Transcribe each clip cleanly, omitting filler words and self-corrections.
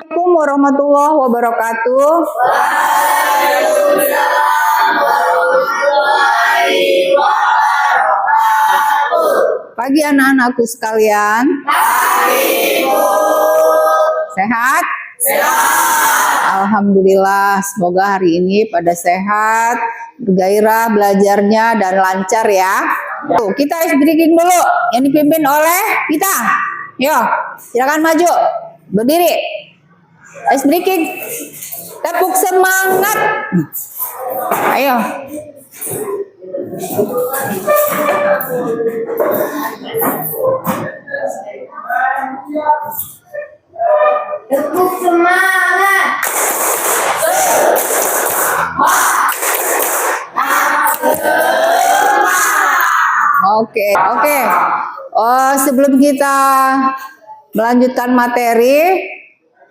Assalamualaikum warahmatullahi wabarakatuh. Pagi anak-anakku sekalian. Sehat? Alhamdulillah, semoga hari ini pada sehat, bergairah belajarnya dan lancar ya. Tuh, kita ice breaking dulu yang dipimpin oleh kita. Yo, silakan maju. Berdiri. Ice breaking. Tepuk semangat. Ayo. Tepuk semangat. Oke. Sebelum kita melanjutkan materi,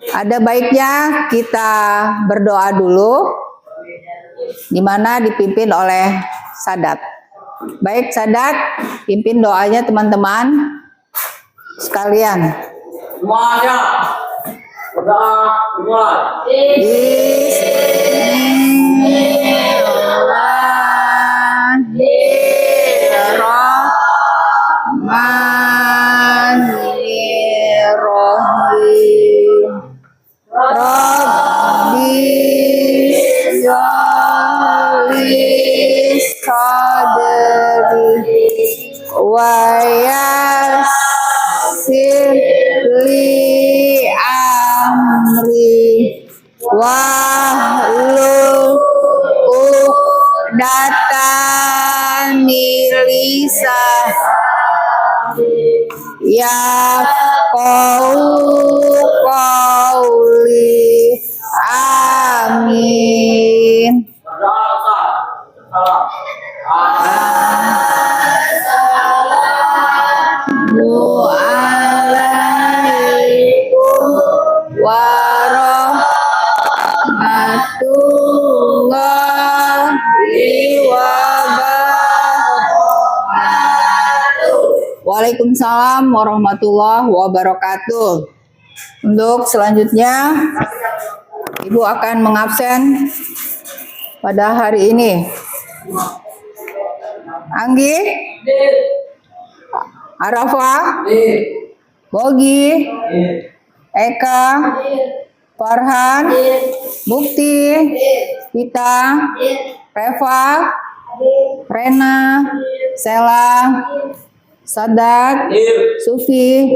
ada baiknya kita berdoa dulu, di mana dipimpin oleh Sadat. Baik Sadat, pimpin doanya teman-teman sekalian. Semuanya berdoa dimulai. Bismillahirrahmanirrahim. Rabbi yalis sadri wa yassir li amri wahlul uqdatan min lisani yafqahu amin. Assalamualaikum warahmatullahi wabarakatuh. Waalaikumsalam warahmatullahi wabarakatuh. Untuk selanjutnya, Ibu akan mengabsen pada hari ini. Anggi, Arafa, Bogi, Eka, Farhan, Bukti, Vita, Reva, Rena, Sela, Sadat, Sufi.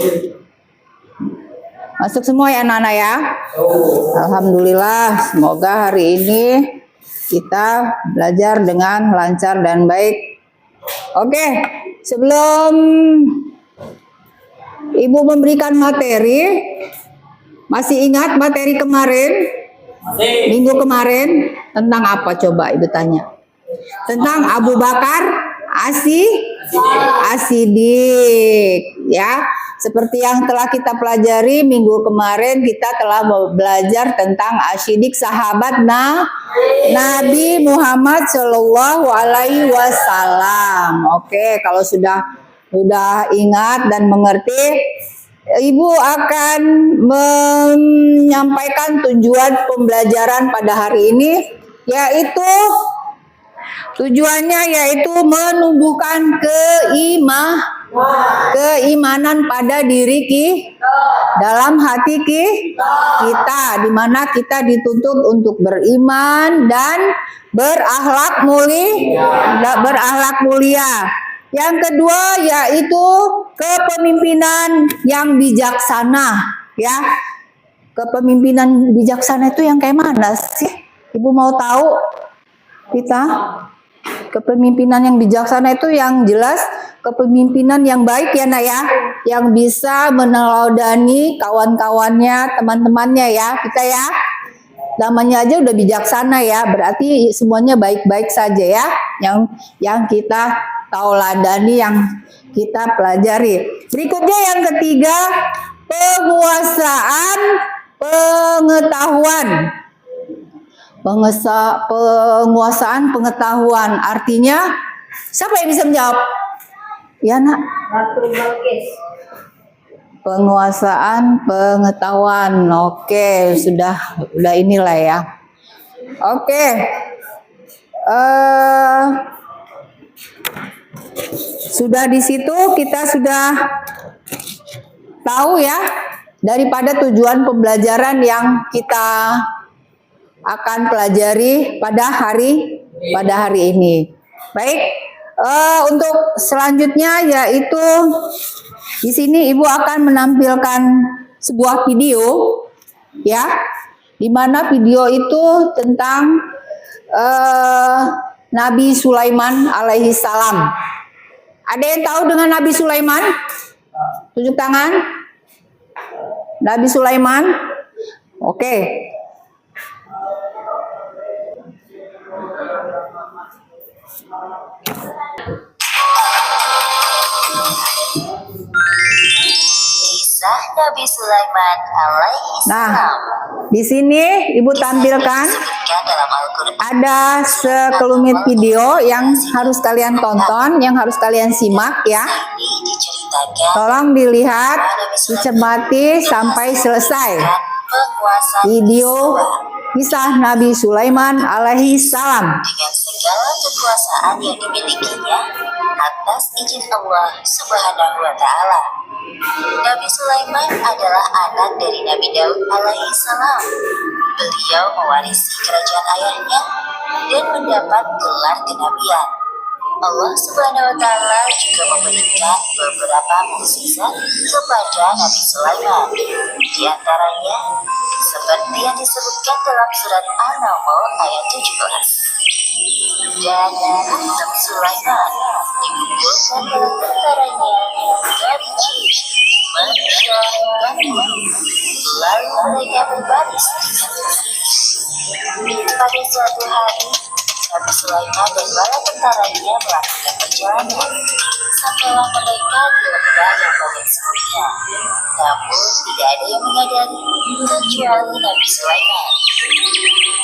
Masuk semua ya anak-anak ya. Alhamdulillah, semoga hari ini kita belajar dengan lancar dan baik. Oke, sebelum Ibu memberikan materi, masih ingat materi kemarin? Minggu kemarin tentang apa coba Ibu tanya? Tentang Abu Bakar As-Siddiq ya. Seperti yang telah kita pelajari minggu kemarin, kita telah belajar tentang As-Siddiq, sahabat Nabi Muhammad Shallallahu Alaihi Wasallam. Oke, kalau sudah ingat dan mengerti, Ibu akan menyampaikan tujuan pembelajaran pada hari ini, yaitu tujuannya yaitu menumbuhkan keimanan pada diri dalam hati kita, di mana kita dituntut untuk beriman dan berakhlak mulia. Yang kedua yaitu kepemimpinan yang bijaksana ya. Kepemimpinan bijaksana itu yang kayak mana sih? Ibu mau tahu kita? Kepemimpinan yang bijaksana itu yang jelas kepemimpinan yang baik ya nak ya, yang bisa meneladani kawan-kawannya, teman-temannya ya, kita ya. Namanya aja udah bijaksana ya, berarti semuanya baik-baik saja ya, yang kita tauladani, yang kita pelajari. Berikutnya yang ketiga, penguasaan pengetahuan. Penguasaan pengetahuan artinya siapa yang bisa menjawab? Ya nak. Penguasaan pengetahuan. Oke, sudah inilah ya. Oke. Sudah di situ kita sudah tahu ya daripada tujuan pembelajaran yang kita akan pelajari pada hari ini. Baik, untuk selanjutnya yaitu di sini Ibu akan menampilkan sebuah video ya, di mana video itu tentang Nabi Sulaiman alaihi salam. Ada yang tahu dengan Nabi Sulaiman? Tunjuk tangan. Nabi Sulaiman. Oke. Kisah Nabi Sulaiman alaihi Nah, salam. di sini Ibu tampilkan Disebutkan dalam Al-Quran. ada sekelumit video yang harus kalian tonton, yang harus kalian simak ya. Ini diceritakan Tolong dilihat, dicermati sampai selesai penguasa video kisah Nabi Sulaiman alaihi salam. dengan segala kekuasaan yang dimilikinya atas izin Allah Subhanahu wa Ta'ala. Nabi Sulaiman adalah anak dari Nabi Daud alaihi salam. Beliau mewarisi kerajaan ayahnya dan mendapat gelar kenabian. Allah Subhanahu wa Ta'ala juga memberikan beberapa mukjizat kepada Nabi Sulaiman. Di antaranya seperti yang disebutkan dalam surat An-Naml ayat 17. Dan untuk Sulaiman dikumpulkan dalam tentaranya dari jin, manusia, dan burung. Lalu mereka berbaris dengan tertib. Pada suatu hari, Nabi Sulaiman dan bala tentaranya melakukan perjalanan. Sampailah mereka di lembah yang paling sempurna. Namun tidak ada yang menyadari kecuali Nabi Sulaiman.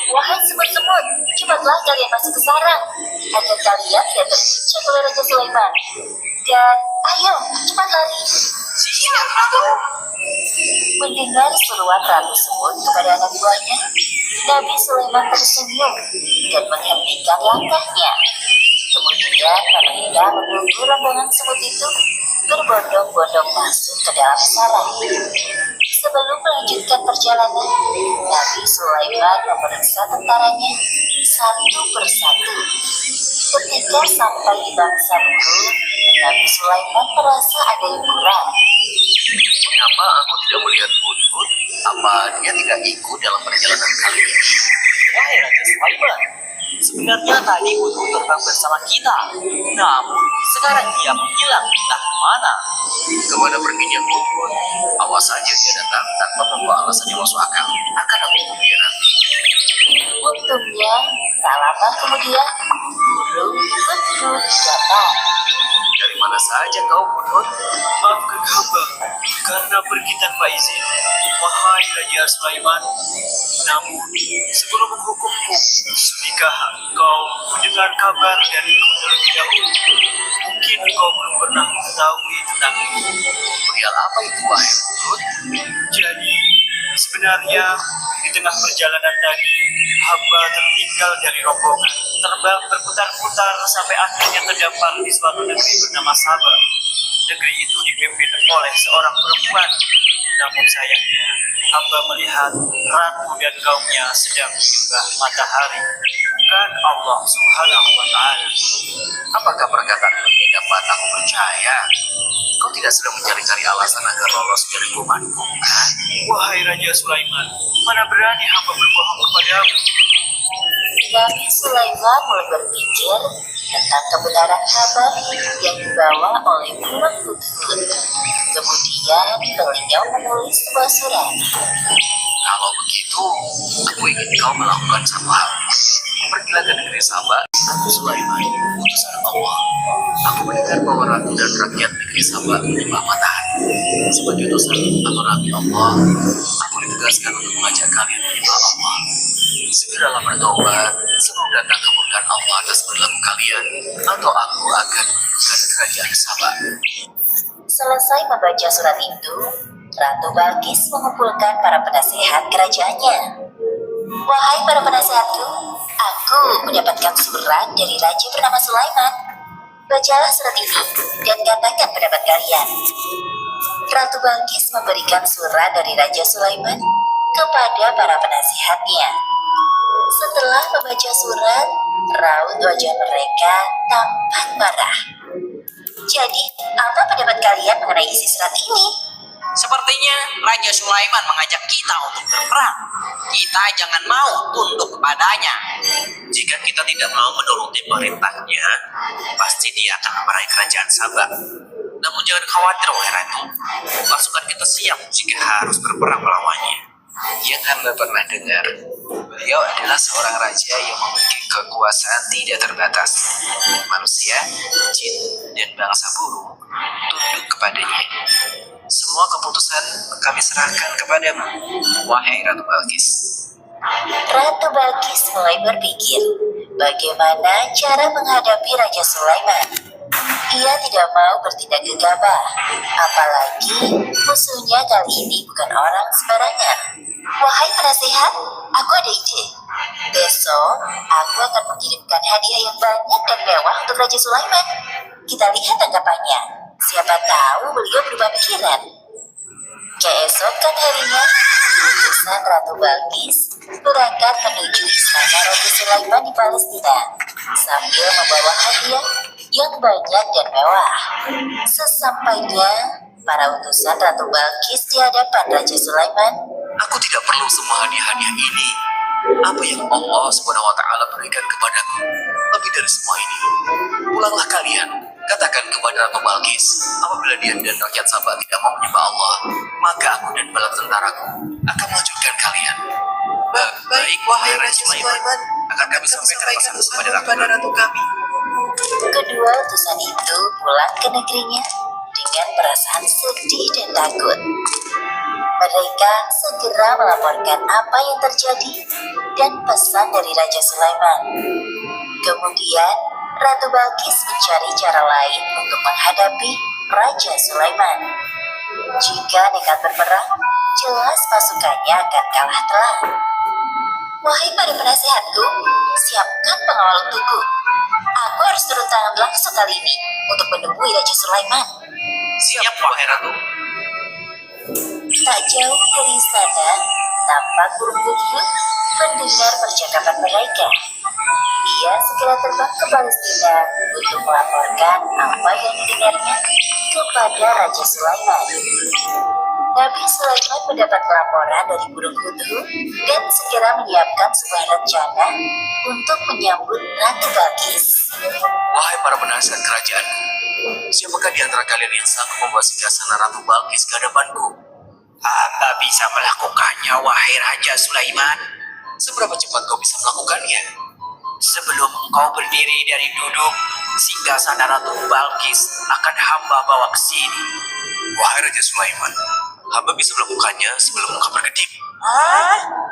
Wahai semut-semut, cepatlah kalian masuk ke sarang agar kalian tidak terpijak oleh Raja Sulaiman. Dan ayo, cepat lari. Siap, Ratu. Mendengar seruan Ratu Semut kepada anak buahnya, Nabi Sulaiman tersenyum dan menghentikan langkahnya. Kemudian mereka menunggu rombongan semut itu berbondong-bondong masuk ke dalam sarang. Sebelum melanjutkan perjalanan, Nabi Sulaiman memeriksa tentaranya satu persatu. Ketika sampai di bangsa burung, Nabi Sulaiman merasa ada yang kurang. Mengapa aku tidak melihat Hudhud? Apa dia tidak ikut dalam perjalanan kali ini? Wahai Raja Sulaiman, sebenarnya tadi Hudhud terbang bersama kita. Namun sekarang dia menghilang entah kemana. Kemana perginya Hudhud? Awas saja dia datang tanpa membawa alasan yang masuk akal. Akan aku hubungi dia nanti. Untungnya, tak lama kemudian, burung Hudhud datang. Dari mana saja kau Hudhud? Maafkan hamba karena pergi tanpa izin. Wahai Raja Sulaiman, namun sebelum menghukumku, sudahkah kau mendengar kabar dariku terlebih dahulu? Mungkin kau belum pernah mengetahui tentang Perihal apa itu wahai Hudhud? Jadi, sebenarnya di tengah perjalanan tadi, hamba tertinggal dari rombongan, terbang berputar-putar sampai akhirnya terdampar di suatu negeri bernama Sabah. Negeri itu dipimpin oleh seorang perempuan. Namun sayangnya, hamba melihat ratu dan kaumnya sedang menyembah matahari, bukan Allah Subhanahu wa Ta'ala. Apakah perkataan ini dapat aku percaya? Kau tidak sedang mencari-cari alasan agar lolos dari hukumanku, kan? Wahai Raja Sulaiman, mana berani hamba berbohong kepadamu? Nabi Sulaiman mulai berpikir tentang kebenaran kabar yang dibawa oleh burung Hudhud. Kemudian beliau menulis sebuah surat. Kalau begitu, aku ingin kau melakukan satu hal. Pergilah ke negeri Sabah, Ratu Sulaiman, utusan Allah. Aku mendengar bahwa ratu dan rakyat negeri Sabah menyembah matahari. Sebagai utusan atau nabi Allah, aku ditugaskan untuk mengajak kalian menyembah Allah. Segeralah bertobat sebelum datang kemurkaan Allah atas perilaku kalian, atau aku akan menundukkan kerajaan Sabah. Selesai membaca surat itu, Ratu Balkis mengumpulkan para penasehat kerajaannya. Wahai para penasehatku, aku mendapatkan surat dari raja bernama Sulaiman. Bacalah surat ini dan katakan pendapat kalian. Ratu Balkis memberikan surat dari Raja Sulaiman kepada para penasehatnya. Setelah membaca surat, raut wajah mereka tampak marah. Jadi, apa pendapat kalian mengenai isi surat ini? Sepertinya Raja Sulaiman mengajak kita untuk berperang. Kita jangan mau tunduk kepadanya. Jika kita tidak mau menuruti perintahnya, pasti dia akan memarahi kerajaan Sabah. Namun jangan khawatir, wahai Ratu. Pasukan kita siap jika harus berperang melawannya. Yang hamba pernah dengar, beliau adalah seorang raja yang memiliki kekuasaan tidak terbatas. Manusia, jin, dan bangsa burung tunduk kepadanya. Semua keputusan kami serahkan kepadamu, wahai Ratu Balkis. Ratu Balkis mulai berpikir bagaimana cara menghadapi Raja Sulaiman. Ia tidak mau bertindak gegabah, apalagi musuhnya kali ini bukan orang sembarangan. Wahai penasehat, aku ada ide. Besok, aku akan mengirimkan hadiah yang banyak dan mewah untuk Raja Sulaiman. Kita lihat tanggapannya. Siapa tahu beliau berubah pikiran. Keesokan harinya, utusan Ratu Balkis berangkat menuju istana Raja Sulaiman di Palestina sambil membawa hadiah yang banyak dan mewah. Sesampainya, para utusan Ratu Balkis di hadapan Raja Sulaiman, Aku tidak perlu semua hadiah-hadiah ini. Apa yang Allah SWT berikan kepadaku lebih dari semua ini. Pulanglah kalian, katakan kepada Ratu Balkis, apabila dia dan rakyat Sabah tidak mau menyembah Allah, maka aku dan bala tentaraku akan melanjutkan kalian. Baik, wahai Raja Sulaiman, akan kami sampaikan pesan kepada ratu kami. kedua utusan itu pulang ke negerinya dengan perasaan sedih dan takut. Mereka segera melaporkan apa yang terjadi dan pesan dari Raja Sulaiman. Kemudian, Ratu Balkis mencari cara lain untuk menghadapi Raja Sulaiman. Jika nekat berperang, jelas pasukannya akan kalah telak. Wahai para penasehatku, siapkan pengawal untukku. Aku harus turun tangan langsung kali ini untuk menemui Raja Sulaiman. Siap, wahai Ratu. Tak jauh dari sana, tampak burung hudhud mendengar percakapan mereka. Ia segera terbang ke Palestina untuk melaporkan apa yang didengarnya kepada Raja Sulaiman. Nabi Sulaiman mendapat laporan dari burung hudhud dan segera menyiapkan sebuah rencana untuk menyambut Ratu Balkis. Wahai para penasihat kerajaanku, siapakah di antara kalian yang sanggup membawa singgasana Ratu Balkis ke hadapanku? Hamba bisa melakukannya, wahai Raja Sulaiman. Seberapa cepat kau bisa melakukannya? Sebelum engkau berdiri dari duduk, singgasana Ratu Balkis akan hamba bawa ke sini. Wahai Raja Sulaiman, hamba bisa melakukannya sebelum engkau berkedip.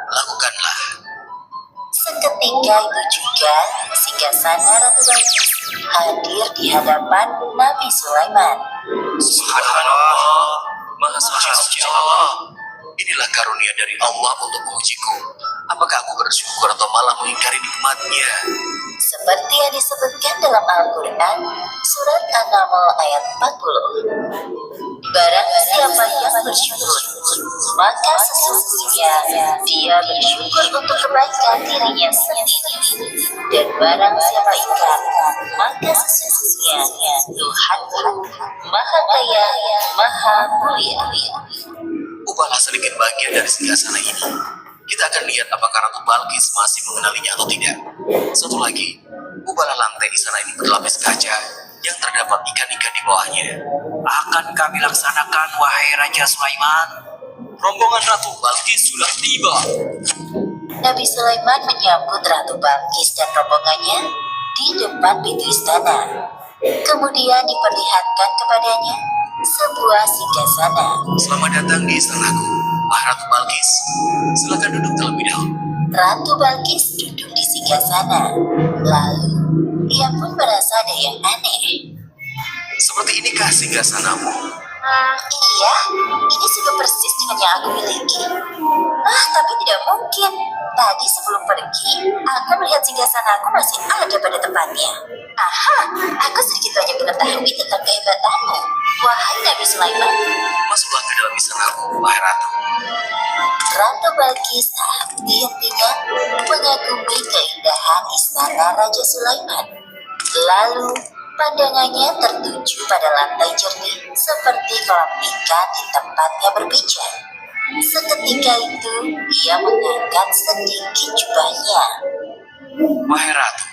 Lakukanlah. Seketika itu juga, singgasana Ratu Balkis hadir di hadapan Nabi Sulaiman. Subhanallah, Maha Suci Allah. Inilah karunia dari Allah untuk mengujiku. Apakah aku bersyukur atau malah mengingkari nikmatnya? Seperti yang disebutkan dalam Al-Quran, surat An-Naml ayat 40. Barang siapa yang bersyukur, maka sesungguhnya dia bersyukur untuk kebaikan dirinya sendiri. Dan barang siapa ingkar, maka sesungguhnya Tuhanku Maha Kaya, Maha Mulia. Ubahlah sedikit bagian dari singgasana ini. Kita akan lihat apakah Ratu Balkis masih mengenalinya atau tidak. Satu lagi, ubahlah lantai di sana ini berlapis kaca yang terdapat ikan-ikan di bawahnya. Akan kami laksanakan, wahai Raja Sulaiman. Rombongan Ratu Balkis sudah tiba. Nabi Sulaiman menyambut Ratu Balkis dan rombongannya di depan pintu istana. Kemudian diperlihatkan kepadanya sebuah singgasana. Selamat datang di istanaku, wahai Ratu Balkis. Silakan duduk terlebih dahulu. Ratu Balkis duduk di singgasana. Lalu, ia pun merasa ada yang aneh. Seperti inikah singgasanamu? Iya, ini juga persis dengan yang aku miliki. Tapi tidak mungkin. Tadi sebelum pergi, aku melihat singgasanaku masih ada pada tempatnya. Aha, aku sedikit banyak mengetahui tentang kehebatanmu, wahai Nabi Sulaiman. Masuklah ke dalam istanaku, wahai ratu. Ratu Balkis henti-hentinya mengagumi keindahan istana Raja Sulaiman. Lalu pandangannya tertuju pada lantai jernih seperti kolam ikan di tempatnya berpijak. Seketika itu, ia mengangkat sedikit jubahnya. Wahai ratu,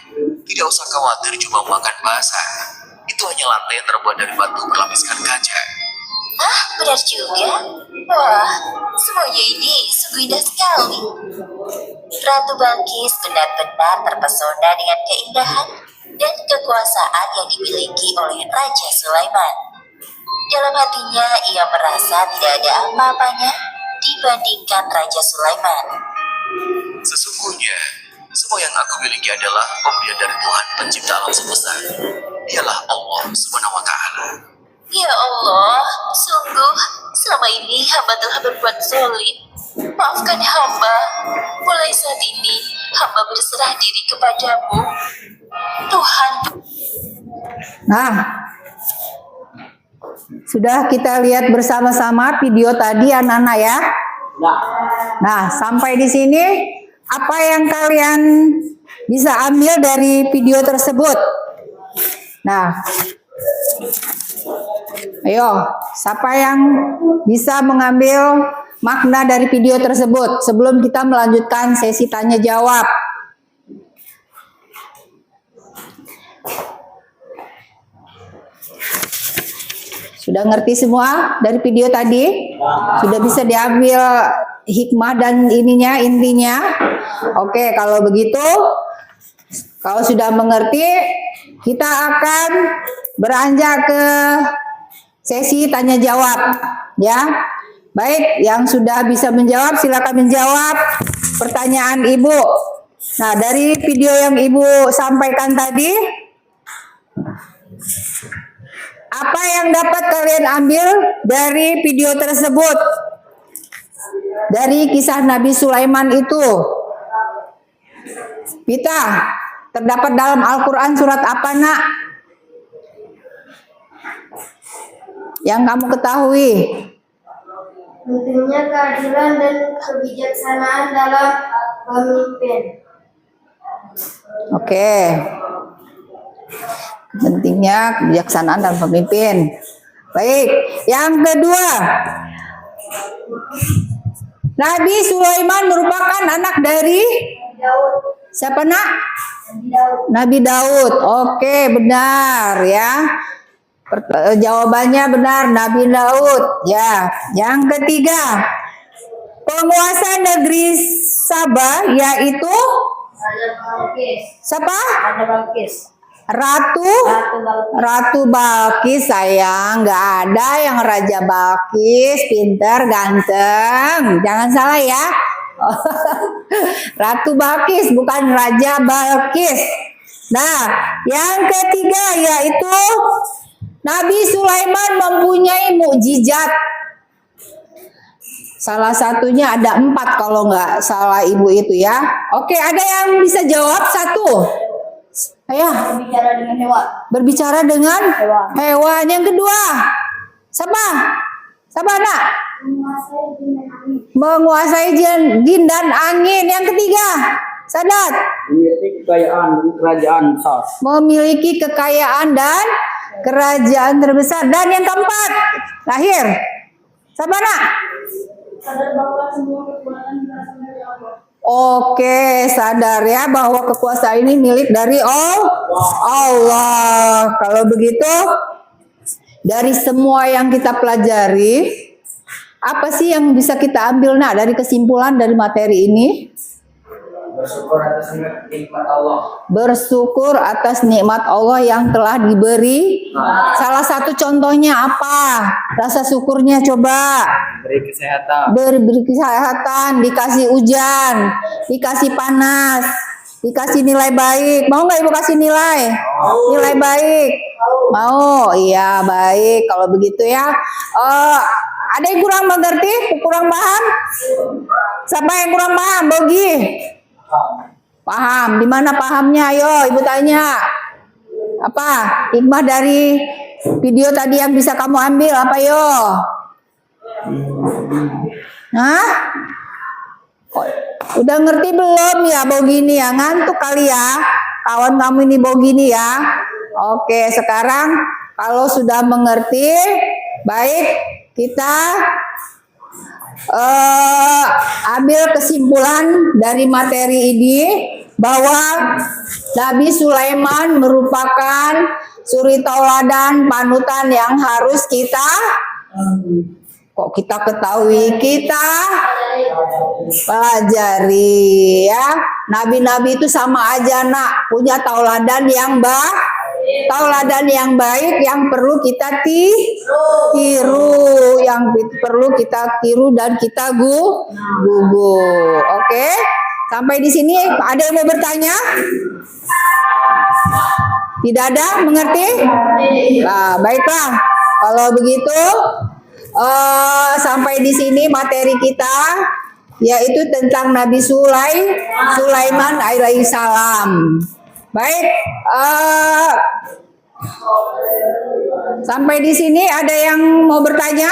tidak usah khawatir jubah makan basah. Itu hanya lantai yang terbuat dari batu berlapiskan kaca. Benar juga. Wah, semuanya ini sungguh indah sekali. Ratu Balkis benar-benar terpesona dengan keindahan dan kekuasaan yang dimiliki oleh Raja Sulaiman. Dalam hatinya, ia merasa tidak ada apa-apanya dibandingkan Raja Sulaiman. Sesungguhnya, semua yang aku miliki adalah pemberian dari Tuhan pencipta alam semesta. Dialah Allah Subhanahu wa Ta'ala. Ya Allah, sungguh selama ini hamba telah berbuat zolim. Maafkan hamba. Mulai saat ini, hamba berserah diri kepadamu. Tuhan. Nah, sudah kita lihat bersama-sama video tadi anak-anak ya. Nah, sampai di sini apa yang kalian bisa ambil dari video tersebut? Nah, ayo, siapa yang bisa mengambil makna dari video tersebut sebelum kita melanjutkan sesi tanya jawab? Sudah ngerti semua dari video tadi? Sudah bisa diambil hikmah dan intinya? Oke, kalau begitu, kalau sudah mengerti, kita akan beranjak ke sesi tanya jawab, ya. Baik, yang sudah bisa menjawab silakan menjawab pertanyaan Ibu. Nah, dari video yang Ibu sampaikan tadi, apa yang dapat kalian ambil dari video tersebut? Dari kisah Nabi Sulaiman itu. Pita, terdapat dalam Al-Quran surat apa, Nak? Yang kamu ketahui? Pentingnya keadilan dan kebijaksanaan dalam pemimpin. Oke. Pentingnya kebijaksanaan dan pemimpin. Baik, yang kedua, Nabi Sulaiman merupakan anak dari siapa, Nak? Nabi Daud. Oke, benar ya. Jawabannya benar, Nabi Daud. Ya, yang ketiga, penguasa negeri Sabah yaitu siapa? Ratu Balkis, sayang. Nggak ada yang Raja Balkis, pinter, ganteng. Jangan salah ya. Ratu Balkis, bukan Raja Balkis. Nah, yang ketiga yaitu Nabi Sulaiman mempunyai mukjizat. Salah satunya ada 4 kalau nggak salah Ibu itu ya. Oke, ada yang bisa jawab satu? Ayo. Berbicara dengan hewan. Berbicara dengan hewan. Yang kedua, siapa? Siapa, Nak? Menguasai jin dan angin. Yang ketiga, Sadat? Memiliki kekayaan dan kerajaan besar. Memiliki kekayaan dan kerajaan terbesar. Dan yang keempat, terakhir, siapa, Nak? Sadar bahwa semua kekuatan berasal dari Allah. Oke, sadar ya bahwa kekuasaan ini milik dari Allah. Kalau begitu, dari semua yang kita pelajari, apa sih yang bisa kita ambil, Nak, dari kesimpulan dari materi ini? Bersyukur atas nikmat Allah. Bersyukur atas nikmat Allah yang telah diberi. Salah satu contohnya apa? Rasa syukurnya coba. Beri kesehatan. Beri kesehatan, dikasih hujan, dikasih panas, dikasih nilai baik. Mau nggak Ibu kasih nilai? Nilai baik. Mau, iya baik. Kalau begitu ya, ada yang kurang mengerti, kurang paham? Siapa yang kurang paham, Bogi? Paham. Di mana pahamnya? Ayo, ibu tanya. Apa hikmah dari video tadi yang bisa kamu ambil? Apa yo? Hah? Udah ngerti belum ya Bogi ini ya? Ngantuk kali ya? Kawan kamu ini Bogi ini ya? Oke, sekarang kalau sudah mengerti, baik kita ambil kesimpulan dari materi ini bahwa Nabi Sulaiman merupakan suri tauladan panutan yang harus kita ketahui, kita pelajari ya. Nabi-nabi itu sama aja nak, punya tauladan yang baik yang perlu kita tiru, yang perlu kita tiru dan kita gugur. Oke, sampai di sini ada yang mau bertanya? Tidak ada, mengerti? Nah, baiklah. Kalau begitu, sampai di sini materi kita, yaitu tentang Nabi Sulaiman alaihissalam. Baik, sampai di sini ada yang mau bertanya?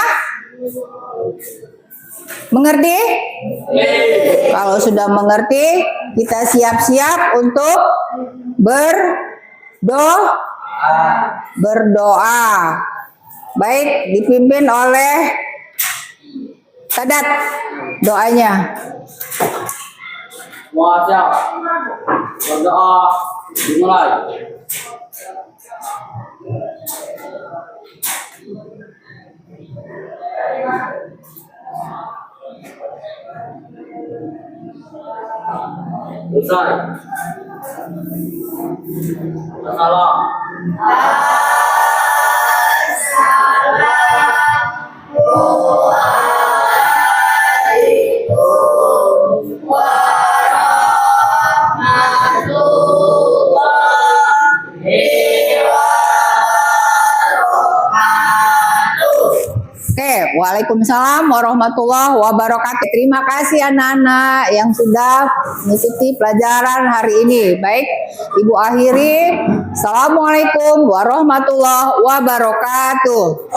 Mengerti? Kalau sudah mengerti, kita siap-siap untuk berdoa. Baik, dipimpin oleh Sadat doanya. Semua siap. Berdoa dimulai. Selesai. Salam. Waalaikumsalam warahmatullahi wabarakatuh. Terima kasih anak-anak yang sudah mengikuti pelajaran hari ini. Baik, Ibu akhiri. Assalamualaikum warahmatullahi wabarakatuh.